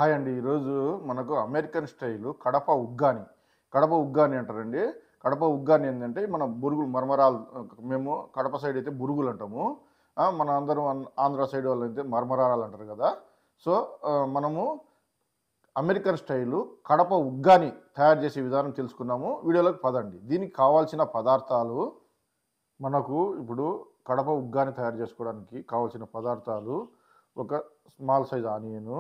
Hi అండి. ఈరోజు మనకు అమెరికన్ స్టైలు కడప ఉగ్గాని అంటారండి. కడప ఉగ్గాని ఏంటంటే మన బురుగులు మరమరాలు. మేము కడప సైడ్ అయితే బురుగులు అంటాము. మన అందరం ఆంధ్ర సైడ్ వాళ్ళు అయితే మరమరాలు అంటారు కదా. సో మనము అమెరికన్ స్టైలు కడప ఉగ్గాని తయారు చేసే విధానం తెలుసుకున్నాము. వీడియోలోకి పదండి. దీనికి కావాల్సిన పదార్థాలు మనకు ఇప్పుడు కడప ఉగ్గాని తయారు చేసుకోవడానికి కావాల్సిన పదార్థాలు: ఒక స్మాల్ సైజ్ ఆనియను,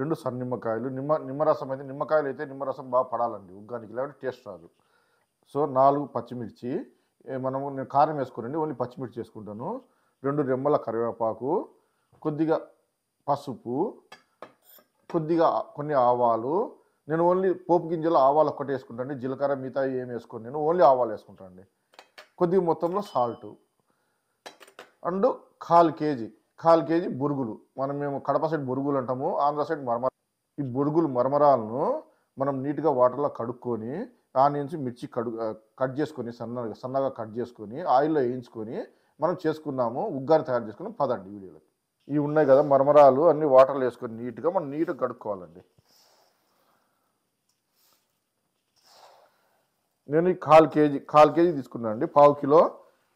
2 సన్న నిమ్మకాయలు, నిమ్మరసం అయితే నిమ్మరసం బాగా పడాలండి ఉగ్గానికి, లేకపోతే టేస్ట్ రాదు. సో 4 పచ్చిమిర్చి, నేను కారం వేసుకోనండి, ఓన్లీ పచ్చిమిర్చి వేసుకుంటాను. 2 రెమ్మల కరివేపాకు, కొద్దిగా పసుపు, కొన్ని ఆవాలు. నేను ఓన్లీ పోపు గింజలు ఆవాలు ఒక్కటే వేసుకుంటాను, జీలకర్ర మిగతా ఏం వేసుకోను, నేను ఓన్లీ ఆవాలు వేసుకుంటాను అండి. కొద్దిగా మొత్తంలో సాల్టు అండ్ 1/4 కేజీ బొరుగులు. మేము కడప సైడ్ బొరుగులు అంటాము, ఆంధ్ర సైడ్ ఈ బొరుగులు మరమరాలను మనం నీట్గా వాటర్లో కడుక్కొని, ఆనియన్స్ మిర్చి కట్ చేసుకొని సన్నగా కట్ చేసుకొని ఆయిల్లో వేయించుకొని మనం చేసుకున్నాము, ఉగ్గాని తయారు చేసుకుని. పదండి వీడియోలో. ఇవి ఉన్నాయి కదా మరమరాలు, అన్ని వాటర్లో వేసుకొని నీట్గా కడుక్కోవాలండి. నేను ఈ 1/4 కేజీ తీసుకున్నాను అండి, 1/2 కిలో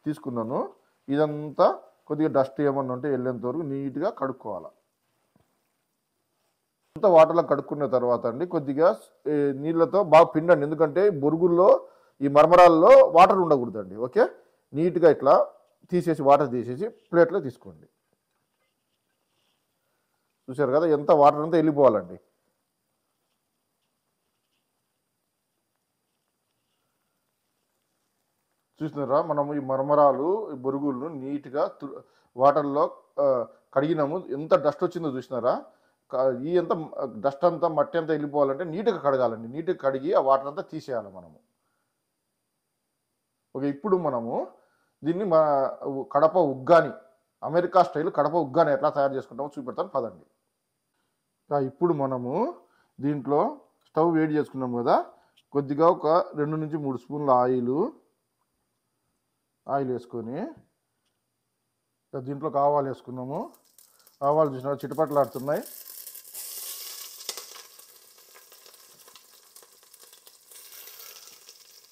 తీసుకున్నాను. ఇదంతా కొద్దిగా డస్ట్ ఏమన్నా ఉంటే వెళ్ళేంత వరకు నీట్గా కడుక్కోవాలి. అంతా వాటర్లో కడుక్కున్న తర్వాత అండి కొద్దిగా నీళ్ళతో బాగా పిండండి, ఎందుకంటే బొరుగుల్లో ఈ మరమరాల్లో వాటర్ ఉండకూడదండి. ఓకే, నీట్గా ఇట్లా తీసేసి వాటర్ తీసేసి ప్లేట్లో తీసుకోండి. చూసారు కదా, ఎంత వాటర్ అంతా వెళ్ళిపోవాలండి. చూసినారా, మనము ఈ మరమరాలు ఈ బొరుగులను నీట్గా వాటర్లో కడిగినాము. ఎంత డస్ట్ వచ్చిందో చూసినారా. ఈ ఎంత డస్ట్ అంతా మట్టి అంతా వెళ్ళిపోవాలంటే నీట్గా కడగాలండి. నీట్గా కడిగి ఆ వాటర్ అంతా తీసేయాలి మనము. ఓకే, ఇప్పుడు మనము దీన్ని కడప ఉగ్గాని, అమెరికా స్టైల్ కడప ఉగ్గాని ఎట్లా తయారు చేసుకుంటామో చూపెడతాను, పదండి. ఇప్పుడు మనము దీంట్లో స్టవ్ వేడి చేసుకున్నాం కదా, కొద్దిగా ఒక 2 నుంచి 3 స్పూన్ల ఆయిల్ వేసుకొని దీంట్లోకి ఆవాలు వేసుకున్నాము. ఆవాలు చూసినా చిటపట్లాడుతున్నాయి.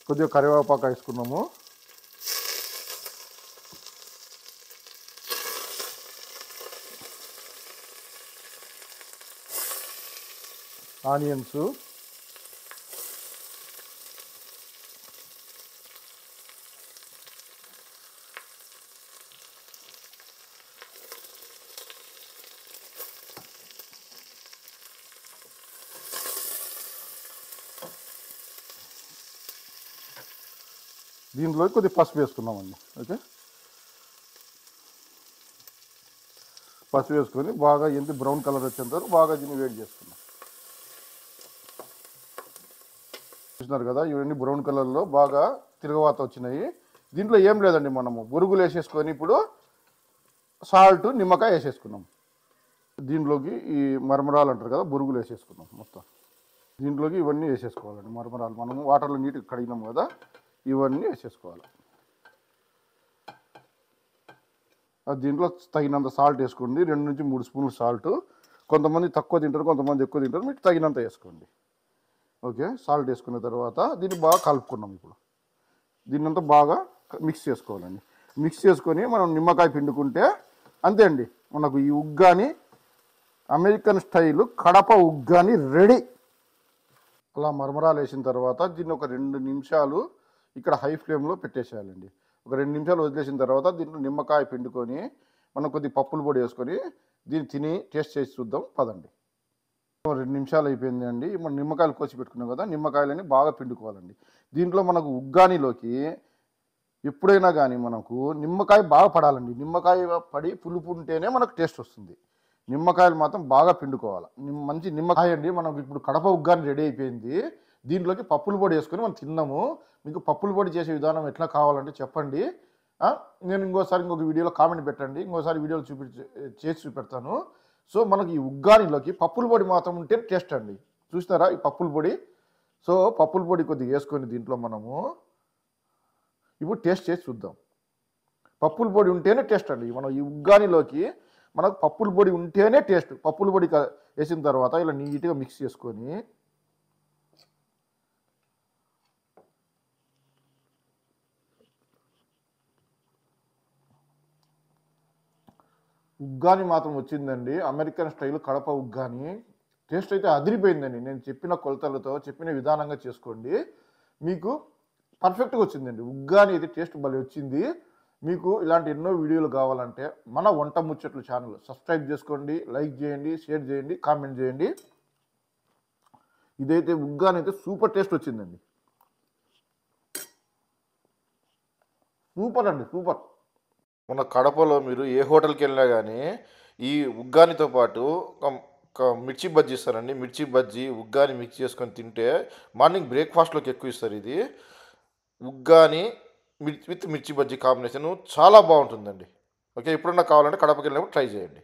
కొద్దిగా కరివేపాకు వేసుకున్నాము. ఆనియన్స్, దీంట్లో కొద్దిగా పసుపు వేసుకున్నామండి. ఓకే, పసుపు వేసుకొని బాగా ఎంత బ్రౌన్ కలర్ వచ్చేంత వరకు బాగా దీన్ని వేడి చేసుకున్నాం. చూసినారు కదా, ఇవన్నీ బ్రౌన్ కలర్లో బాగా తిరగవాత వచ్చినాయి. దీంట్లో ఏం లేదండి, మనము బొరుగులు వేసేసుకొని ఇప్పుడు సాల్ట్, నిమ్మకాయ వేసేసుకున్నాం. దీంట్లోకి ఈ మరమరాలు అంటారు కదా, బొరుగులు వేసేసుకున్నాం మొత్తం. దీంట్లోకి ఇవన్నీ వేసేసుకోవాలండి మరమరాలు. మనము వాటర్లో నీట్గా కడిగినాం కదా, ఇవన్నీ వేసేసుకోవాలి. దీంట్లో తగినంత సాల్ట్ వేసుకోండి, 2 నుంచి 3 స్పూన్లు సాల్ట్. కొంతమంది తక్కువ తింటారు, కొంతమంది ఎక్కువ తింటారు, మీకు తగినంత వేసుకోండి. ఓకే, సాల్ట్ వేసుకున్న తర్వాత దీన్ని బాగా కలుపుకున్నాం. ఇప్పుడు దీన్నంతా బాగా మిక్స్ చేసుకోవాలండి. మిక్స్ చేసుకొని మనం నిమ్మకాయ పిండుకుంటే అంతే అండి, మనకు ఈ uggani American style Kadapa uggani ready. అలా మరమరాలు వేసిన తర్వాత దీన్ని ఒక 2 నిమిషాలు ఇక్కడ హై ఫ్లేమ్లో పెట్టేసేయాలండి. ఒక 2 నిమిషాలు వదిలేసిన తర్వాత దీంట్లో నిమ్మకాయ పిండుకొని మనం కొద్ది పప్పుల పొడి వేసుకొని దీన్ని తిని టేస్ట్ చేసి చూద్దాం, పదండి. 2 నిమిషాలు అయిపోయింది అండి. మనం నిమ్మకాయలు కోసి పెట్టుకున్నాం కదా, నిమ్మకాయలని బాగా పిండుకోవాలండి. దీంట్లో మనకు ఉగ్గానిలోకి ఎప్పుడైనా కానీ మనకు నిమ్మకాయ బాగా పడాలండి. నిమ్మకాయ పడి పులుపు ఉంటేనే మనకు టేస్ట్ వస్తుంది. నిమ్మకాయలు మాత్రం బాగా పిండుకోవాలి. మంచి నిమ్మకాయ అండి. మనకు ఇప్పుడు కడప ఉగ్గాని రెడీ అయిపోయింది. దీంట్లోకి పప్పుల పొడి వేసుకొని మనం తిన్నాము. మీకు పప్పుల పొడి చేసే విధానం ఎట్లా కావాలంటే చెప్పండి. నేను ఇంకొక వీడియోలో కామెంట్ పెట్టండి, ఇంకోసారి వీడియోలు చేసి చూపెడతాను. సో మనకి ఈ ఉగ్గానిలోకి పప్పుల పొడి మాత్రం ఉంటే టేస్ట్ అండి. చూస్తారా ఈ పప్పుల పొడి. సో పప్పుల పొడి కొద్దిగా వేసుకొని దీంట్లో మనము ఇప్పుడు టేస్ట్ చేసి చూద్దాం. పప్పుల పొడి ఉంటేనే టేస్ట్ అండి. మనం ఈ ఉగ్గానిలోకి మనకు పప్పుల పొడి ఉంటేనే టేస్ట్. పప్పుల పొడి వేసిన తర్వాత ఇలా నీట్గా మిక్స్ చేసుకొని ఉగ్గాని మాత్రం వచ్చిందండి. American style Kadapa uggani. Taste అయితే అదిరిపోయిందండి. నేను చెప్పిన కొలతలతో చెప్పిన విధానంగా చేసుకోండి, మీకు పర్ఫెక్ట్గా వచ్చిందండి. ఉగ్గాని అయితే టేస్ట్ భలే వచ్చింది. మీకు ఇలాంటి ఎన్నో వీడియోలు కావాలంటే మన వంట ముచ్చట్లు ఛానల్ సబ్స్క్రైబ్ చేసుకోండి, లైక్ చేయండి, షేర్ చేయండి, కామెంట్ చేయండి. ఇదైతే ఉగ్గాని అయితే సూపర్ టేస్ట్ వచ్చిందండి. సూపర్ అండి, సూపర్. మన కడపలో మీరు ఏ హోటల్కి వెళ్ళినా కానీ ఈ ఉగ్గానితో పాటు మిర్చి బజ్జీ ఇస్తారండి. మిర్చి బజ్జీ ఉగ్గాని మిక్స్ చేసుకొని తింటే మార్నింగ్ బ్రేక్ఫాస్ట్లోకి ఎక్కువ ఇస్తారు. ఇది ఉగ్గాని విత్ మిర్చి బజ్జీ కాంబినేషన్ చాలా బాగుంటుందండి. ఓకే, ఎప్పుడన్నా కావాలంటే కడపకి వెళ్ళినప్పుడు ట్రై చేయండి.